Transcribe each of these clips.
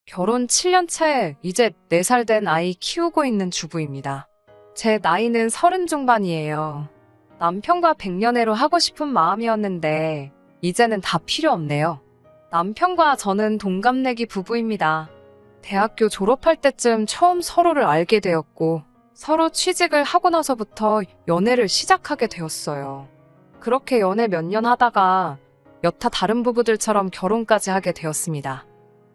결혼 7년 차 이제 4살 된 아이 키우고 있는 주부입니다. 제 나이는 30 중반이에요. 남편과 백년해로 하고 싶은 마음이었는데 이제는 다 필요 없네요. 남편과 저는 동갑내기 부부입니다. 대학교 졸업할 때쯤 처음 서로를 알게 되었고 서로 취직을 하고 나서부터 연애를 시작하게 되었어요. 그렇게 연애 몇 년 하다가 여타 다른 부부들처럼 결혼까지 하게 되었습니다.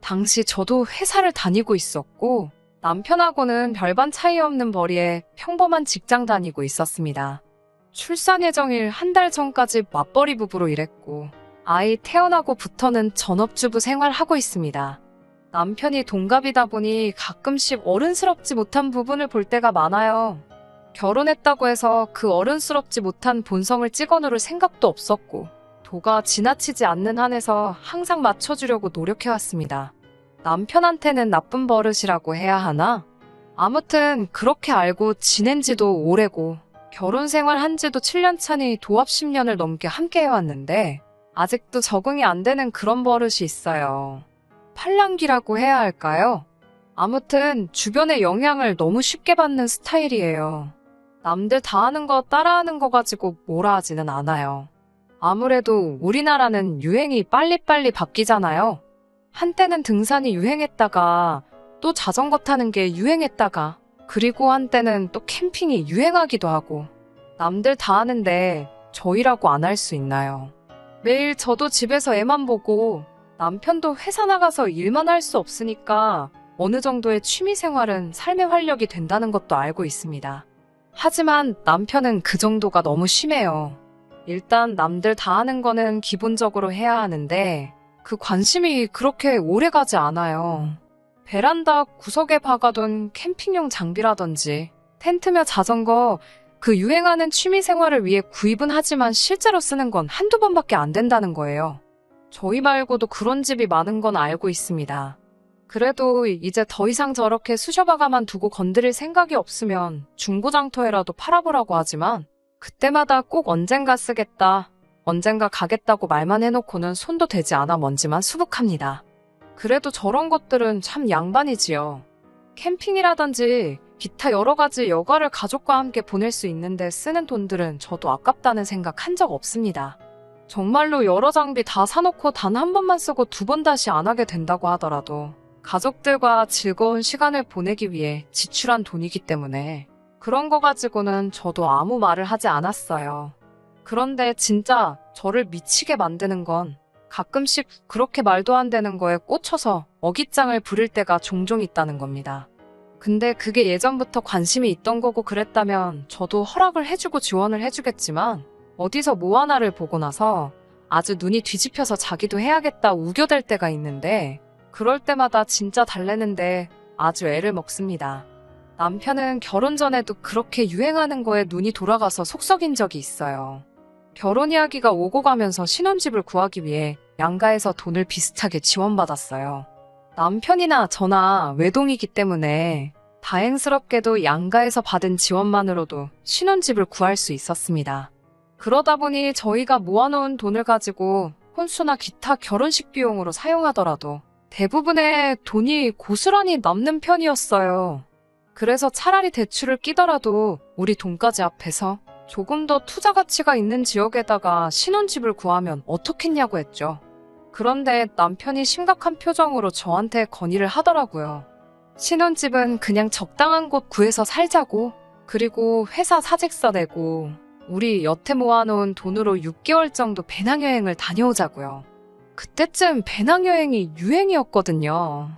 당시 저도 회사를 다니고 있었고 남편하고는 별반 차이 없는 벌이에 평범한 직장 다니고 있었습니다. 출산 예정일 한 달 전까지 맞벌이 부부로 일했고 아이 태어나고부터는 전업주부 생활하고 있습니다. 남편이 동갑이다 보니 가끔씩 어른스럽지 못한 부분을 볼 때가 많아요. 결혼했다고 해서 그 어른스럽지 못한 본성을 찍어누를 생각도 없었고 도가 지나치지 않는 한에서 항상 맞춰주려고 노력해왔습니다. 남편한테는 나쁜 버릇이라고 해야 하나? 아무튼 그렇게 알고 지낸 지도 오래고 결혼 생활 한 지도 7년 차니 도합 10년을 넘게 함께 해왔는데 아직도 적응이 안 되는 그런 버릇이 있어요. 팔랑귀라고 해야 할까요? 아무튼 주변의 영향을 너무 쉽게 받는 스타일이에요. 남들 다 하는 거 따라하는 거 가지고 뭐라 하지는 않아요. 아무래도 우리나라는 유행이 빨리빨리 바뀌잖아요. 한때는 등산이 유행했다가 또 자전거 타는 게 유행했다가 그리고 한때는 또 캠핑이 유행하기도 하고 남들 다 하는데 저희라고 안 할 수 있나요? 매일 저도 집에서 애만 보고 남편도 회사 나가서 일만 할 수 없으니까 어느 정도의 취미 생활은 삶의 활력이 된다는 것도 알고 있습니다. 하지만 남편은 그 정도가 너무 심해요. 일단 남들 다 하는 거는 기본적으로 해야 하는데 그 관심이 그렇게 오래가지 않아요. 베란다 구석에 박아둔 캠핑용 장비라든지 텐트며 자전거 그 유행하는 취미 생활을 위해 구입은 하지만 실제로 쓰는 건 한두 번밖에 안 된다는 거예요. 저희 말고도 그런 집이 많은 건 알고 있습니다. 그래도 이제 더 이상 저렇게 수셔박아만 두고 건드릴 생각이 없으면 중고장터에라도 팔아보라고 하지만 그때마다 꼭 언젠가 쓰겠다, 언젠가 가겠다고 말만 해놓고는 손도 대지 않아 먼지만 수북합니다. 그래도 저런 것들은 참 양반이지요. 캠핑이라든지 기타 여러 가지 여가를 가족과 함께 보낼 수 있는데 쓰는 돈들은 저도 아깝다는 생각 한 적 없습니다. 정말로 여러 장비 다 사놓고 단 한 번만 쓰고 두 번 다시 안 하게 된다고 하더라도 가족들과 즐거운 시간을 보내기 위해 지출한 돈이기 때문에 그런 거 가지고는 저도 아무 말을 하지 않았어요. 그런데 진짜 저를 미치게 만드는 건 가끔씩 그렇게 말도 안 되는 거에 꽂혀서 어깃장을 부릴 때가 종종 있다는 겁니다. 근데 그게 예전부터 관심이 있던 거고 그랬다면 저도 허락을 해주고 지원을 해주겠지만 어디서 뭐 하나를 보고 나서 아주 눈이 뒤집혀서 자기도 해야겠다 우겨댈 때가 있는데 그럴 때마다 진짜 달래는데 아주 애를 먹습니다. 남편은 결혼 전에도 그렇게 유행하는 거에 눈이 돌아가서 속 썩인 적이 있어요. 결혼 이야기가 오고 가면서 신혼집을 구하기 위해 양가에서 돈을 비슷하게 지원받았어요. 남편이나 저나 외동이기 때문에 다행스럽게도 양가에서 받은 지원만으로도 신혼집을 구할 수 있었습니다. 그러다 보니 저희가 모아놓은 돈을 가지고 혼수나 기타 결혼식 비용으로 사용하더라도 대부분의 돈이 고스란히 남는 편이었어요. 그래서 차라리 대출을 끼더라도 우리 돈까지 합해서 조금 더 투자 가치가 있는 지역에다가 신혼집을 구하면 어떻겠냐고 했죠. 그런데 남편이 심각한 표정으로 저한테 건의를 하더라고요. 신혼집은 그냥 적당한 곳 구해서 살자고, 그리고 회사 사직서 내고 우리 여태 모아놓은 돈으로 6개월 정도 배낭여행을 다녀오자고요. 그때쯤 배낭여행이 유행이었거든요.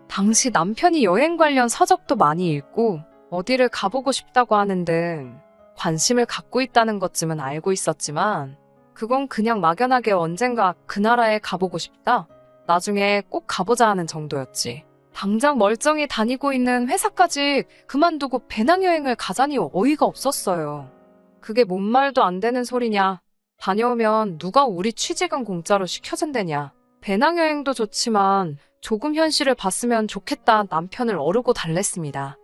당시 남편이 여행 관련 서적도 많이 읽고 어디를 가보고 싶다고 하는 등 관심을 갖고 있다는 것쯤은 알고 있었지만 그건 그냥 막연하게 언젠가 그 나라에 가보고 싶다, 나중에 꼭 가보자 하는 정도였지. 당장 멀쩡히 다니고 있는 회사까지 그만두고 배낭여행을 가자니 어이가 없었어요. 그게 뭔 말도 안 되는 소리냐. 다녀오면 누가 우리 취직은 공짜로 시켜준대냐. 배낭여행도 좋지만 조금 현실을 봤으면 좋겠다 남편을 어르고 달랬습니다.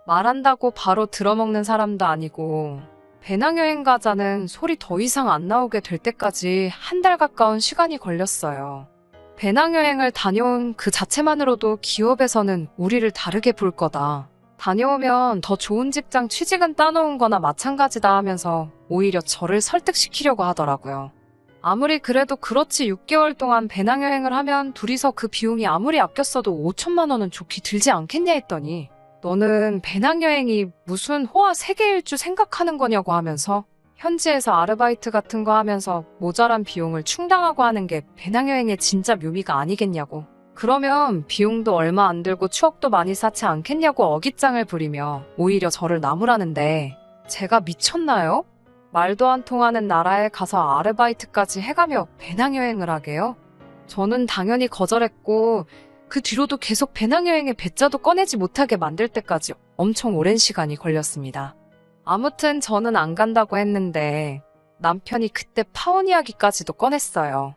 말한다고 바로 들어먹는 사람도 아니고 배낭여행 가자는 소리 더 이상 안 나오게 될 때까지 한 달 가까운 시간이 걸렸어요. 배낭여행을 다녀온 그 자체만으로도 기업에서는 우리를 다르게 볼 거다. 다녀오면 더 좋은 직장 취직은 따놓은 거나 마찬가지다 하면서 오히려 저를 설득시키려고 하더라고요. 아무리 그래도 그렇지 6개월 동안 배낭여행을 하면 둘이서 그 비용이 아무리 아꼈어도 5천만 원은 좋게 들지 않겠냐 했더니 너는 배낭여행이 무슨 호화 세계일주 생각하는 거냐고 하면서 현지에서 아르바이트 같은 거 하면서 모자란 비용을 충당하고 하는 게 배낭여행의 진짜 묘미가 아니겠냐고. 그러면 비용도 얼마 안 들고 추억도 많이 쌓지 않겠냐고 어깃장을 부리며 오히려 저를 나무라는데 제가 미쳤나요? 말도 안 통하는 나라에 가서 아르바이트까지 해가며 배낭여행을 하게요? 저는 당연히 거절했고 그 뒤로도 계속 배낭여행의 배짜도 꺼내지 못하게 만들 때까지 엄청 오랜 시간이 걸렸습니다. 아무튼 저는 안 간다고 했는데 남편이 그때 파혼 이야기까지도 꺼냈어요.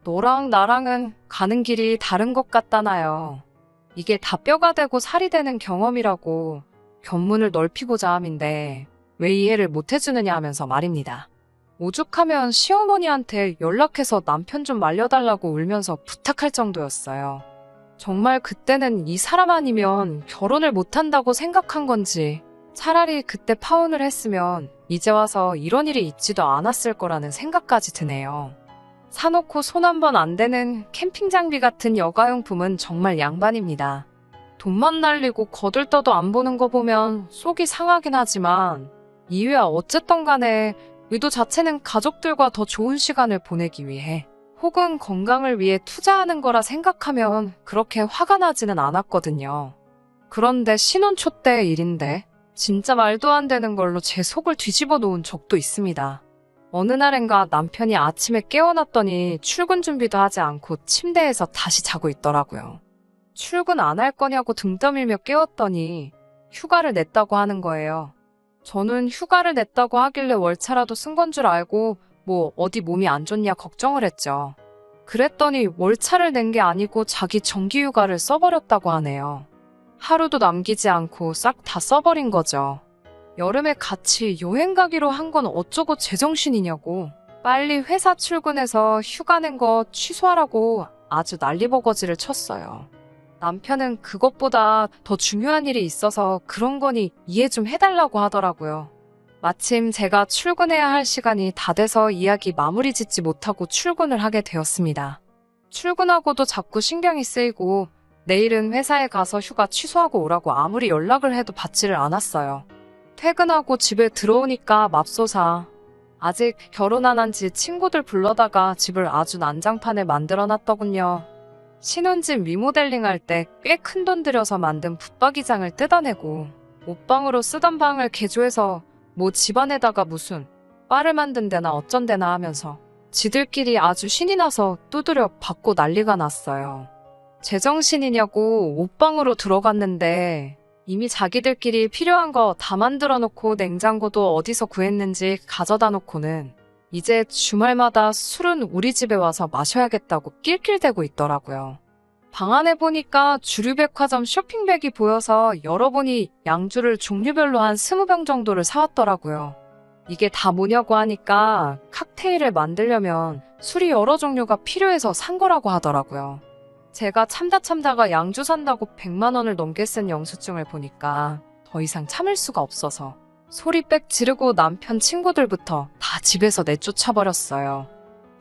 너랑 나랑은 가는 길이 다른 것 같다나요. 이게 다 뼈가 되고 살이 되는 경험이라고 견문을 넓히고자 함인데 왜 이해를 못 해주느냐 하면서 말입니다. 오죽하면 시어머니한테 연락해서 남편 좀 말려달라고 울면서 부탁할 정도였어요. 정말 그때는 이 사람 아니면 결혼을 못한다고 생각한 건지 차라리 그때 파혼을 했으면 이제 와서 이런 일이 있지도 않았을 거라는 생각까지 드네요. 사놓고 손 한 번 안 대는 캠핑 장비 같은 여가용품은 정말 양반입니다. 돈만 날리고 거들떠도 안 보는 거 보면 속이 상하긴 하지만 이유야 어쨌든 간에 의도 자체는 가족들과 더 좋은 시간을 보내기 위해 혹은 건강을 위해 투자하는 거라 생각하면 그렇게 화가 나지는 않았거든요. 그런데 신혼 초 때 일인데 진짜 말도 안 되는 걸로 제 속을 뒤집어 놓은 적도 있습니다. 어느 날엔가 남편이 아침에 깨어났더니 출근 준비도 하지 않고 침대에서 다시 자고 있더라고요. 출근 안 할 거냐고 등 떠밀며 깨웠더니 휴가를 냈다고 하는 거예요. 저는 휴가를 냈다고 하길래 월차라도 쓴 건 줄 알고 뭐 어디 몸이 안 좋냐 걱정을 했죠. 그랬더니 월차를 낸 게 아니고 자기 정기휴가를 써버렸다고 하네요. 하루도 남기지 않고 싹 다 써버린 거죠. 여름에 같이 여행 가기로 한 건 어쩌고 제정신이냐고. 빨리 회사 출근해서 휴가 낸 거 취소하라고 아주 난리버거지를 쳤어요. 남편은 그것보다 더 중요한 일이 있어서 그런 거니 이해 좀 해달라고 하더라고요. 마침 제가 출근해야 할 시간이 다 돼서 이야기 마무리 짓지 못하고 출근을 하게 되었습니다. 출근하고도 자꾸 신경이 쓰이고 내일은 회사에 가서 휴가 취소하고 오라고 아무리 연락을 해도 받지를 않았어요. 퇴근하고 집에 들어오니까 맙소사. 아직 결혼 안 한 지 친구들 불러다가 집을 아주 난장판에 만들어놨더군요. 신혼집 리모델링 할 때 꽤 큰 돈 들여서 만든 붙박이장을 뜯어내고 옷방으로 쓰던 방을 개조해서 뭐 집안에다가 무슨 바를 만든 데나 어쩐 데나 하면서 지들끼리 아주 신이 나서 두드려 받고 난리가 났어요. 제정신이냐고 옷방으로 들어갔는데 이미 자기들끼리 필요한 거 다 만들어 놓고 냉장고도 어디서 구했는지 가져다 놓고는 이제 주말마다 술은 우리 집에 와서 마셔야겠다고 낄낄대고 있더라고요. 방 안에 보니까 주류백화점 쇼핑백이 보여서 열어보니 양주를 종류별로 한 20병 정도를 사왔더라고요. 이게 다 뭐냐고 하니까 칵테일을 만들려면 술이 여러 종류가 필요해서 산 거라고 하더라고요. 제가 참다가 양주 산다고 100만 원을 넘게 쓴 영수증을 보니까 더 이상 참을 수가 없어서 소리 빽 지르고 남편 친구들부터 다 집에서 내쫓아버렸어요.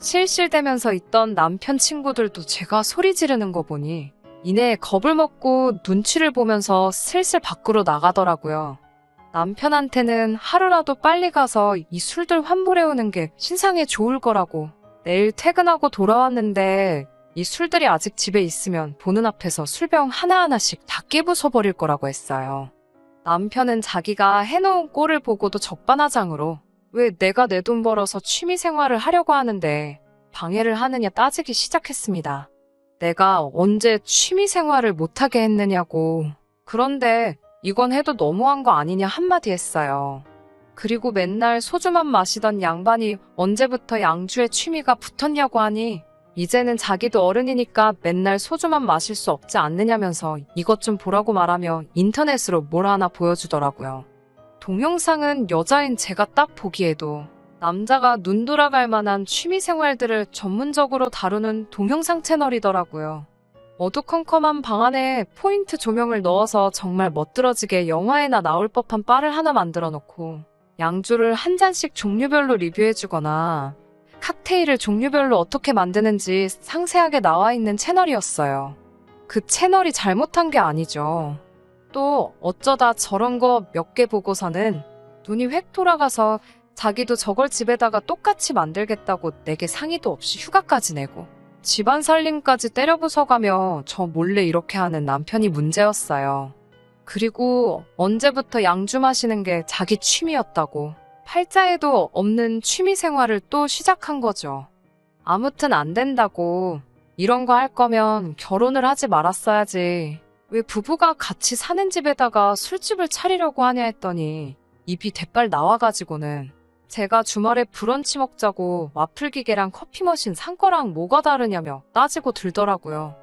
실실대면서 있던 남편 친구들도 제가 소리 지르는 거 보니 이내 겁을 먹고 눈치를 보면서 슬슬 밖으로 나가더라고요. 남편한테는 하루라도 빨리 가서 이 술들 환불해오는 게 신상에 좋을 거라고 내일 퇴근하고 돌아왔는데 이 술들이 아직 집에 있으면 보는 앞에서 술병 하나하나씩 다 깨부숴버릴 거라고 했어요. 남편은 자기가 해놓은 꼴을 보고도 적반하장으로 왜 내가 내 돈 벌어서 취미생활을 하려고 하는데 방해를 하느냐 따지기 시작했습니다. 내가 언제 취미생활을 못하게 했느냐고. 그런데 이건 해도 너무한 거 아니냐 한마디 했어요. 그리고 맨날 소주만 마시던 양반이 언제부터 양주에 취미가 붙었냐고 하니 이제는 자기도 어른이니까 맨날 소주만 마실 수 없지 않느냐면서 이것 좀 보라고 말하며 인터넷으로 뭘 하나 보여주더라고요. 동영상은 여자인 제가 딱 보기에도 남자가 눈 돌아갈 만한 취미 생활들을 전문적으로 다루는 동영상 채널이더라고요. 어두컴컴한 방 안에 포인트 조명을 넣어서 정말 멋들어지게 영화에나 나올 법한 바를 하나 만들어 놓고 양주를 한 잔씩 종류별로 리뷰해주거나 칵테일을 종류별로 어떻게 만드는지 상세하게 나와 있는 채널이었어요. 그 채널이 잘못한 게 아니죠. 또 어쩌다 저런 거 몇 개 보고서는 눈이 획 돌아가서 자기도 저걸 집에다가 똑같이 만들겠다고 내게 상의도 없이 휴가까지 내고 집안 살림까지 때려부숴가며 저 몰래 이렇게 하는 남편이 문제였어요. 그리고 언제부터 양주 마시는 게 자기 취미였다고 팔자에도 없는 취미 생활을 또 시작한 거죠. 아무튼 안 된다고. 이런 거 할 거면 결혼을 하지 말았어야지. 왜 부부가 같이 사는 집에다가 술집을 차리려고 하냐 했더니 입이 대빨 나와가지고는 제가 주말에 브런치 먹자고 와플 기계랑 커피 머신 산 거랑 뭐가 다르냐며 따지고 들더라고요.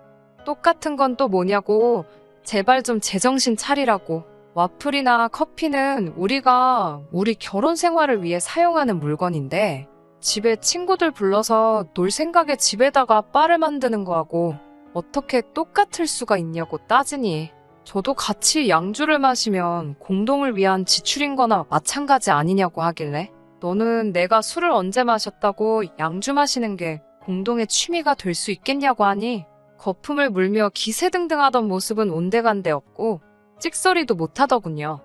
똑같은 건 또 뭐냐고. 제발 좀 제정신 차리라고. 와플이나 커피는 우리가 우리 결혼 생활을 위해 사용하는 물건인데 집에 친구들 불러서 놀 생각에 집에다가 바를 만드는 거하고 어떻게 똑같을 수가 있냐고 따지니 저도 같이 양주를 마시면 공동을 위한 지출인 거나 마찬가지 아니냐고 하길래 너는 내가 술을 언제 마셨다고 양주 마시는 게 공동의 취미가 될 수 있겠냐고 하니 거품을 물며 기세등등하던 모습은 온데간데 없고 찍소리도 못하더군요.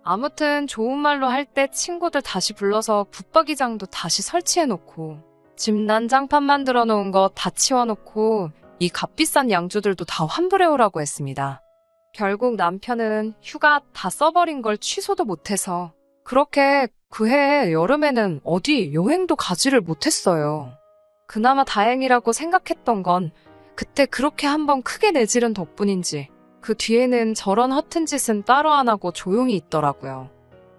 아무튼 좋은 말로 할 때 친구들 다시 불러서 붙박이장도 다시 설치해놓고 집 난장판 만들어 놓은 거 다 치워놓고 이 값비싼 양주들도 다 환불해오라고 했습니다. 결국 남편은 휴가 다 써버린 걸 취소도 못해서 그렇게 그해 여름에는 어디 여행도 가지를 못했어요. 그나마 다행이라고 생각했던 건 그때 그렇게 한번 크게 내지른 덕분인지 그 뒤에는 저런 허튼 짓은 따로 안 하고 조용히 있더라고요.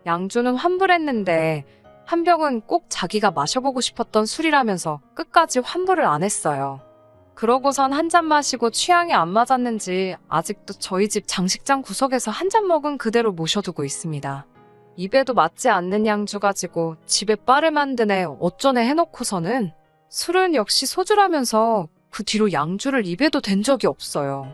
양주는 환불했는데 한 병은 꼭 자기가 마셔보고 싶었던 술이라면서 끝까지 환불을 안 했어요. 그러고선 한 잔 마시고 취향이 안 맞았는지 아직도 저희 집 장식장 구석에서 한 잔 먹은 그대로 모셔두고 있습니다. 입에도 맞지 않는 양주 가지고 집에 바를 만드네 어쩌네 해놓고서는 술은 역시 소주라면서 그 뒤로 양주를 입에도 댄 적이 없어요.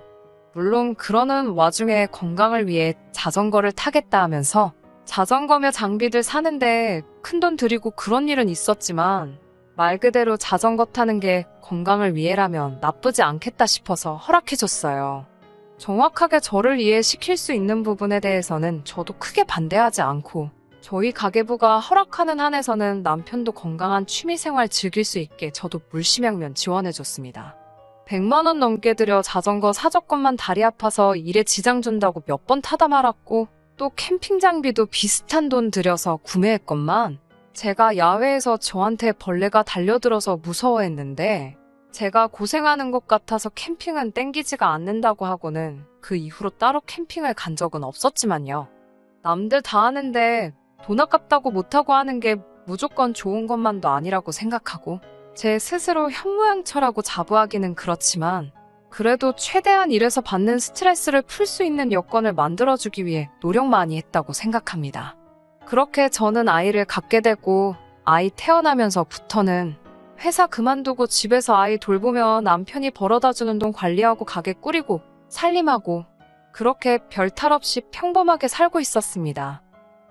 물론 그러는 와중에 건강을 위해 자전거를 타겠다 하면서 자전거며 장비들 사는데 큰돈 들이고 그런 일은 있었지만 말 그대로 자전거 타는 게 건강을 위해라면 나쁘지 않겠다 싶어서 허락해줬어요. 정확하게 저를 이해시킬 수 있는 부분에 대해서는 저도 크게 반대하지 않고 저희 가계부가 허락하는 한에서는 남편도 건강한 취미생활 즐길 수 있게 저도 물심양면 지원해줬습니다. 100만 원 넘게 들여 자전거 사저권만 다리 아파서 일에 지장 준다고 몇 번 타다 말았고 또 캠핑 장비도 비슷한 돈 들여서 구매했건만 제가 야외에서 저한테 벌레가 달려들어서 무서워했는데 제가 고생하는 것 같아서 캠핑은 땡기지가 않는다고 하고는 그 이후로 따로 캠핑을 간 적은 없었지만요. 남들 다 하는데 돈 아깝다고 못하고 하는 게 무조건 좋은 것만도 아니라고 생각하고 제 스스로 현모양처라고 자부하기는 그렇지만 그래도 최대한 일에서 받는 스트레스를 풀 수 있는 여건을 만들어주기 위해 노력 많이 했다고 생각합니다. 그렇게 저는 아이를 갖게 되고 아이 태어나면서부터는 회사 그만두고 집에서 아이 돌보며 남편이 벌어다주는 돈 관리하고 가게 꾸리고 살림하고 그렇게 별 탈 없이 평범하게 살고 있었습니다.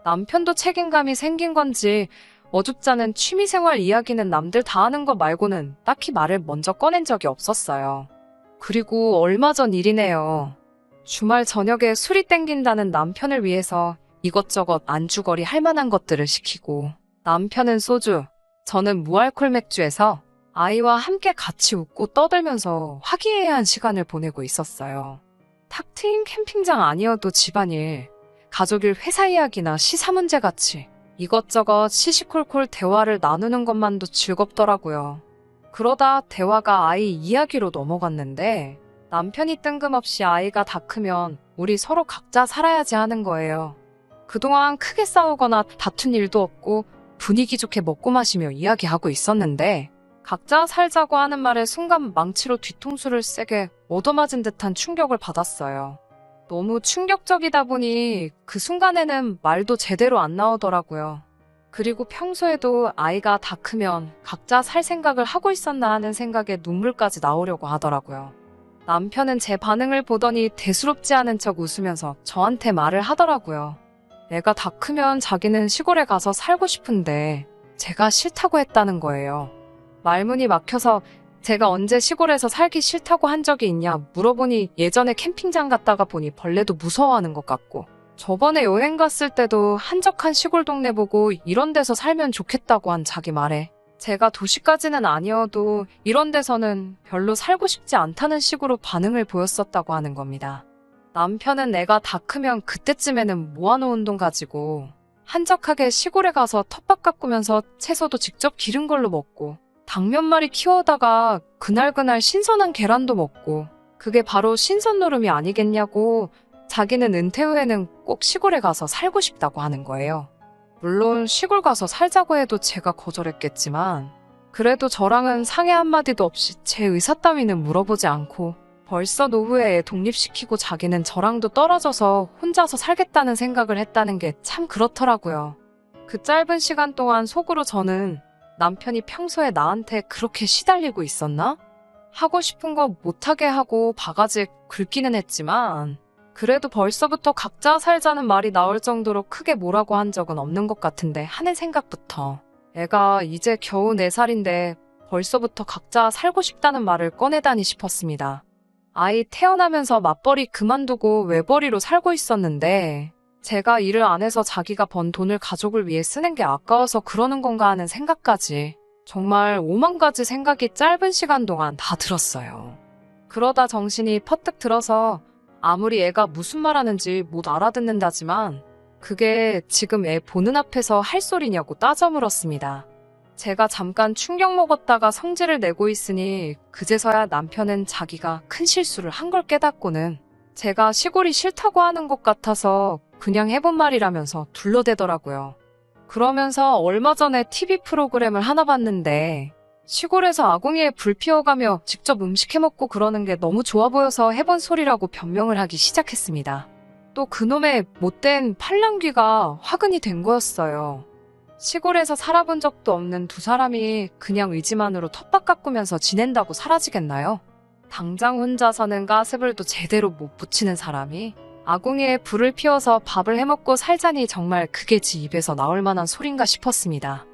남편도 책임감이 생긴 건지 어줍잖은 취미생활 이야기는 남들 다 하는 거 말고는 딱히 말을 먼저 꺼낸 적이 없었어요. 그리고 얼마 전 일이네요. 주말 저녁에 술이 땡긴다는 남편을 위해서 이것저것 안주거리 할 만한 것들을 시키고 남편은 소주, 저는 무알콜 맥주에서 아이와 함께 같이 웃고 떠들면서 화기애애한 시간을 보내고 있었어요. 탁 트인 캠핑장 아니어도 집안일, 가족일 회사 이야기나 시사 문제 같이 이것저것 시시콜콜 대화를 나누는 것만도 즐겁더라고요. 그러다 대화가 아이 이야기로 넘어갔는데 남편이 뜬금없이 아이가 다 크면 우리 서로 각자 살아야지 하는 거예요. 그동안 크게 싸우거나 다툰 일도 없고 분위기 좋게 먹고 마시며 이야기하고 있었는데 각자 살자고 하는 말에 순간 망치로 뒤통수를 세게 얻어맞은 듯한 충격을 받았어요. 너무 충격적이다 보니 그 순간에는 말도 제대로 안 나오더라고요. 그리고 평소에도 아이가 다 크면 각자 살 생각을 하고 있었나 하는 생각에 눈물까지 나오려고 하더라고요. 남편은 제 반응을 보더니 대수롭지 않은 척 웃으면서 저한테 말을 하더라고요. 애가 다 크면 자기는 시골에 가서 살고 싶은데 제가 싫다고 했다는 거예요. 말문이 막혀서 제가 언제 시골에서 살기 싫다고 한 적이 있냐 물어보니 예전에 캠핑장 갔다가 보니 벌레도 무서워하는 것 같고 저번에 여행 갔을 때도 한적한 시골 동네 보고 이런 데서 살면 좋겠다고 한 자기 말에 제가 도시까지는 아니어도 이런 데서는 별로 살고 싶지 않다는 식으로 반응을 보였었다고 하는 겁니다. 남편은 애가 다 크면 그때쯤에는 모아놓은 돈 가지고 한적하게 시골에 가서 텃밭 가꾸면서 채소도 직접 기른 걸로 먹고 닭 몇 마리 키워다가 그날그날 신선한 계란도 먹고 그게 바로 신선 노름이 아니겠냐고 자기는 은퇴 후에는 꼭 시골에 가서 살고 싶다고 하는 거예요. 물론 시골 가서 살자고 해도 제가 거절했겠지만 그래도 저랑은 상의 한마디도 없이 제 의사 따위는 물어보지 않고 벌써 노후에 애 독립시키고 자기는 저랑도 떨어져서 혼자서 살겠다는 생각을 했다는 게 참 그렇더라고요. 그 짧은 시간 동안 속으로 저는 남편이 평소에 나한테 그렇게 시달리고 있었나? 하고 싶은 거 못하게 하고 바가지 긁기는 했지만 그래도 벌써부터 각자 살자는 말이 나올 정도로 크게 뭐라고 한 적은 없는 것 같은데 하는 생각부터 애가 이제 겨우 4살인데 벌써부터 각자 살고 싶다는 말을 꺼내다니 싶었습니다. 아이 태어나면서 맞벌이 그만두고 외벌이로 살고 있었는데 제가 일을 안 해서 자기가 번 돈을 가족을 위해 쓰는 게 아까워서 그러는 건가 하는 생각까지 정말 5만 가지 생각이 짧은 시간 동안 다 들었어요. 그러다 정신이 퍼뜩 들어서 아무리 애가 무슨 말하는지 못 알아듣는다지만 그게 지금 애 보는 앞에서 할 소리냐고 따져 물었습니다. 제가 잠깐 충격 먹었다가 성질을 내고 있으니 그제서야 남편은 자기가 큰 실수를 한 걸 깨닫고는 제가 시골이 싫다고 하는 것 같아서 그냥 해본 말이라면서 둘러대더라고요. 그러면서 얼마 전에 TV 프로그램을 하나 봤는데 시골에서 아궁이에 불 피워가며 직접 음식 해먹고 그러는 게 너무 좋아 보여서 해본 소리라고 변명을 하기 시작했습니다. 또 그놈의 못된 팔랑귀가 화근이 된 거였어요. 시골에서 살아본 적도 없는 두 사람이 그냥 의지만으로 텃밭 가꾸면서 지낸다고 사라지겠나요? 당장 혼자서는 가스불도 제대로 못 붙이는 사람이 아궁이에 불을 피워서 밥을 해먹고 살자니 정말 그게 지 입에서 나올 만한 소린가 싶었습니다.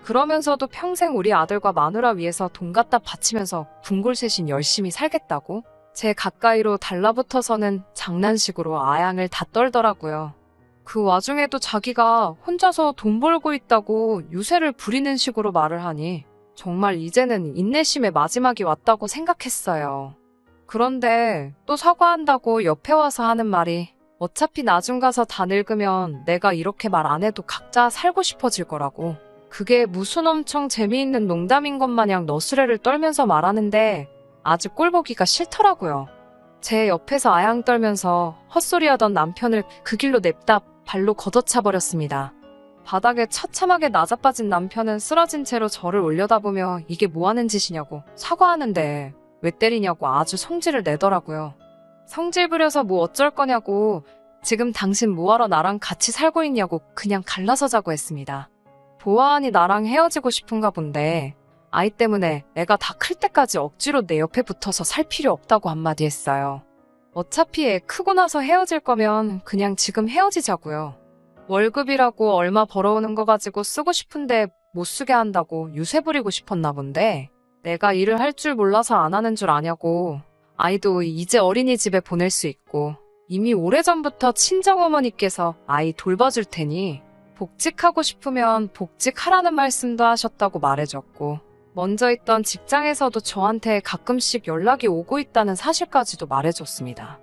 그러면서도 평생 우리 아들과 마누라 위해서 돈 갖다 바치면서 궁골셋인 열심히 살겠다고? 제 가까이로 달라붙어서는 장난식으로 아양을 다 떨더라고요. 그 와중에도 자기가 혼자서 돈 벌고 있다고 유세를 부리는 식으로 말을 하니 정말 이제는 인내심의 마지막이 왔다고 생각했어요. 그런데 또 사과한다고 옆에 와서 하는 말이 어차피 나중 가서 다 늙으면 내가 이렇게 말 안 해도 각자 살고 싶어질 거라고. 그게 무슨 엄청 재미있는 농담인 것 마냥 너스레를 떨면서 말하는데 아주 꼴보기가 싫더라고요. 제 옆에서 아양 떨면서 헛소리하던 남편을 그 길로 냅다 발로 걷어차 버렸습니다. 바닥에 처참하게 나자빠진 남편은 쓰러진 채로 저를 올려다보며 이게 뭐하는 짓이냐고 사과하는데 왜 때리냐고 아주 성질을 내더라고요. 성질 부려서 뭐 어쩔 거냐고 지금 당신 뭐하러 나랑 같이 살고 있냐고 그냥 갈라서자고 했습니다. 보아하니 나랑 헤어지고 싶은가 본데 아이 때문에 애가 다 클 때까지 억지로 내 옆에 붙어서 살 필요 없다고 한마디 했어요. 어차피 애 크고 나서 헤어질 거면 그냥 지금 헤어지자고요. 월급이라고 얼마 벌어오는 거 가지고 쓰고 싶은데 못 쓰게 한다고 유세 부리고 싶었나 본데 내가 일을 할 줄 몰라서 안 하는 줄 아냐고. 아이도 이제 어린이집에 보낼 수 있고 이미 오래전부터 친정어머니께서 아이 돌봐줄 테니 복직하고 싶으면 복직하라는 말씀도 하셨다고 말해줬고 먼저 있던 직장에서도 저한테 가끔씩 연락이 오고 있다는 사실까지도 말해줬습니다.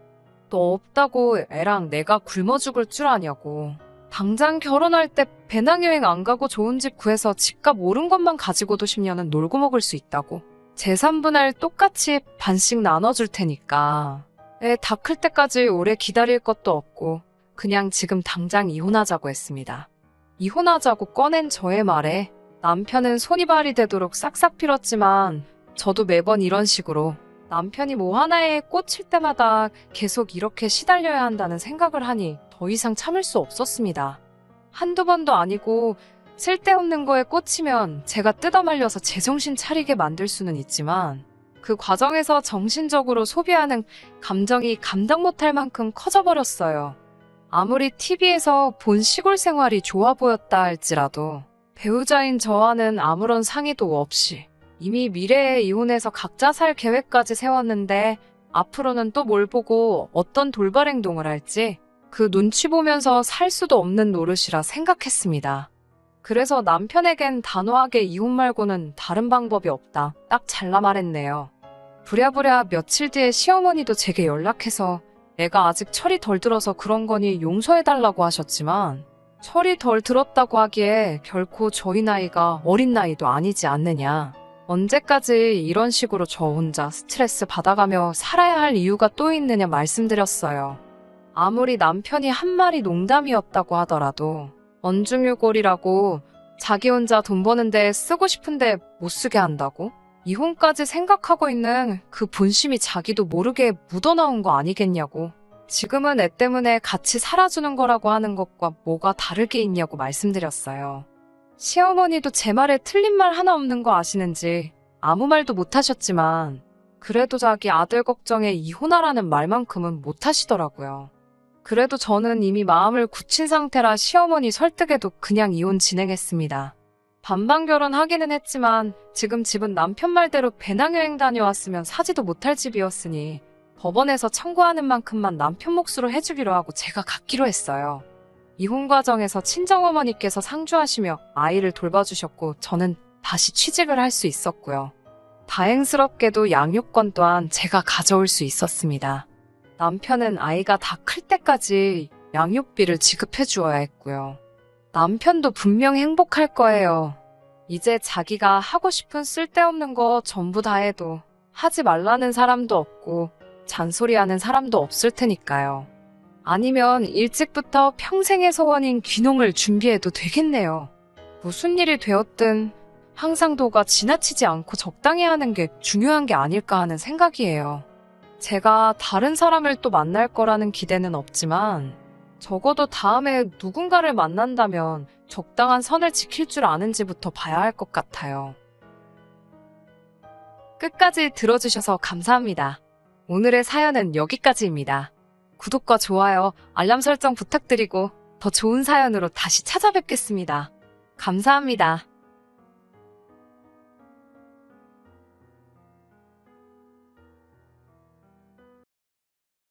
너 없다고 애랑 내가 굶어 죽을 줄 아냐고. 당장 결혼할 때 배낭여행 안 가고 좋은 집 구해서 집값 오른 것만 가지고도 10년은 놀고 먹을 수 있다고. 재산분할 똑같이 반씩 나눠줄 테니까 애 다 클 때까지 오래 기다릴 것도 없고 그냥 지금 당장 이혼하자고 했습니다. 이혼하자고 꺼낸 저의 말에 남편은 손이발이 되도록 싹싹 빌었지만 저도 매번 이런 식으로 남편이 뭐 하나에 꽂힐 때마다 계속 이렇게 시달려야 한다는 생각을 하니 더 이상 참을 수 없었습니다. 한두 번도 아니고 쓸데없는 거에 꽂히면 제가 뜯어말려서 제정신 차리게 만들 수는 있지만 그 과정에서 정신적으로 소비하는 감정이 감당 못할 만큼 커져버렸어요. 아무리 TV에서 본 시골 생활이 좋아 보였다 할지라도 배우자인 저와는 아무런 상의도 없이 이미 미래에 이혼해서 각자 살 계획까지 세웠는데 앞으로는 또 뭘 보고 어떤 돌발 행동을 할지 그 눈치 보면서 살 수도 없는 노릇이라 생각했습니다. 그래서 남편에겐 단호하게 이혼 말고는 다른 방법이 없다. 딱 잘라 말했네요. 부랴부랴 며칠 뒤에 시어머니도 제게 연락해서 애가 아직 철이 덜 들어서 그런 거니 용서해달라고 하셨지만 철이 덜 들었다고 하기에 결코 저희 나이가 어린 나이도 아니지 않느냐. 언제까지 이런 식으로 저 혼자 스트레스 받아가며 살아야 할 이유가 또 있느냐 말씀드렸어요. 아무리 남편이 한 말이 농담이었다고 하더라도 언중유골이라고 자기 혼자 돈 버는데 쓰고 싶은데 못 쓰게 한다고? 이혼까지 생각하고 있는 그 본심이 자기도 모르게 묻어나온 거 아니겠냐고. 지금은 애 때문에 같이 살아주는 거라고 하는 것과 뭐가 다르게 있냐고 말씀드렸어요. 시어머니도 제 말에 틀린 말 하나 없는 거 아시는지 아무 말도 못 하셨지만 그래도 자기 아들 걱정에 이혼하라는 말만큼은 못 하시더라고요. 그래도 저는 이미 마음을 굳힌 상태라 시어머니 설득에도 그냥 이혼 진행했습니다. 반반 결혼하기는 했지만 지금 집은 남편 말대로 배낭여행 다녀왔으면 사지도 못할 집이었으니 법원에서 청구하는 만큼만 남편 몫으로 해주기로 하고 제가 갖기로 했어요. 이혼 과정에서 친정어머니께서 상주하시며 아이를 돌봐주셨고 저는 다시 취직을 할 수 있었고요. 다행스럽게도 양육권 또한 제가 가져올 수 있었습니다. 남편은 아이가 다 클 때까지 양육비를 지급해 주어야 했고요. 남편도 분명 행복할 거예요. 이제 자기가 하고 싶은 쓸데없는 거 전부 다 해도 하지 말라는 사람도 없고 잔소리하는 사람도 없을 테니까요. 아니면 일찍부터 평생의 소원인 귀농을 준비해도 되겠네요. 무슨 일이 되었든 항상 도가 지나치지 않고 적당히 하는 게 중요한 게 아닐까 하는 생각이에요. 제가 다른 사람을 또 만날 거라는 기대는 없지만 적어도 다음에 누군가를 만난다면 적당한 선을 지킬 줄 아는지부터 봐야 할 것 같아요. 끝까지 들어주셔서 감사합니다. 오늘의 사연은 여기까지입니다. 구독과 좋아요, 알람 설정 부탁드리고 더 좋은 사연으로 다시 찾아뵙겠습니다. 감사합니다.